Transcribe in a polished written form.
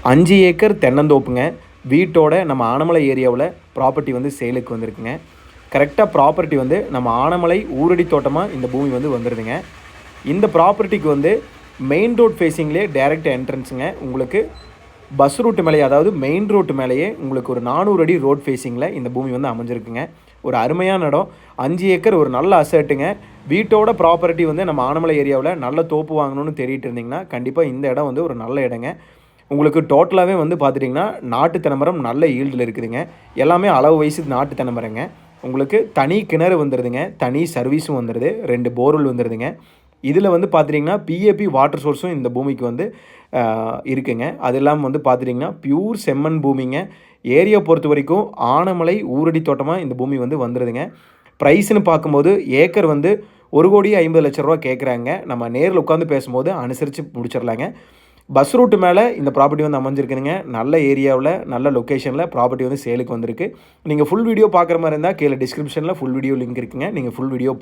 5 acre தென்னந்தோப்புங்க. வீட்டோட நம்ம Anamalai ஏரியாவுல property வந்து சேலுக்கு வந்திருக்குங்க. கரெக்ட்டா ப்ராப்பர்ட்டி வந்து நம்ம ஆனமலை ஊரடி தோட்டமா இந்த பூமி வந்து வந்துருதுங்க. இந்த ப்ராப்பர்ட்டிக்கு வந்து மெயின் ரோட் ஃபேஸிங்லேயே டைரக்ட் என்ட்ரன்ஸுங்க. உங்களுக்கு பஸ் ரூட் மேலேயே, அதாவது மெயின் ரோட்டு மேலேயே உங்களுக்கு ஒரு 400 அடி ரோட் ஃபேஸிங்கில் இந்த பூமி வந்து அமைஞ்சிருக்குங்க. ஒரு அருமையான இடம். 5 ஏக்கர் ஒரு நல்ல அசட்டுங்க. வீட்டோட ப்ராப்பர்ட்டி வந்து நம்ம ஆனமலை ஏரியாவில் நல்ல தோப்பு வாங்கணும்னு தேடிட்டு இருந்தீங்கன்னா கண்டிப்பாக இந்த இடம் வந்து ஒரு நல்ல இடங்க. உங்களுக்கு டோட்டலாகவே வந்து பார்த்துட்டிங்கன்னா நாட்டு தென்னமரம் நல்ல ஈல்டில் இருக்குதுங்க. எல்லாமே அளவு வயசு நாட்டு தென்னமரங்க. உங்களுக்கு தனி கிணறு வந்துடுதுங்க, தனி சர்வீஸும் வந்துடுது, 2 போர்வெல் வந்துடுதுங்க. இதில் வந்து பார்த்துட்டிங்கன்னா பிஏபி வாட்டர் சோர்ஸும் இந்த பூமிக்கு வந்து இருக்குங்க. அது இல்லாமல் வந்து பார்த்துட்டிங்கன்னா பியூர் செம்மண் பூமிங்க. ஏரியா பொறுத்த வரைக்கும் ஆனமலை ஊரடி தோட்டமாக இந்த பூமி வந்து வந்துடுதுங்க. ப்ரைஸ்னு பார்க்கும்போது ஏக்கர் வந்து 1,50,00,000 கேட்குறாங்க. நம்ம நேரில் உட்காந்து பேசும்போது அனுசரித்து முடிச்சிடலாங்க. பஸ் ரூட்டு மேலே இந்த ப்ராப்பர்ட்டி வந்து அமைஞ்சிருக்குதுங்க. நல்ல ஏரியாவில் நல்ல லொக்கேஷனில் ப்ராப்பர்ட்டி வந்து சேலுக்கு வந்திருக்கு. நீங்கள் ஃபுல் வீடியோ பார்க்குற மாதிரி இருந்தால் கீழே டிஸ்கிரிப்ஷனில் ஃபுல் வீடியோ லிங்க் இருக்குங்க. நீங்கள் ஃபுல் வீடியோ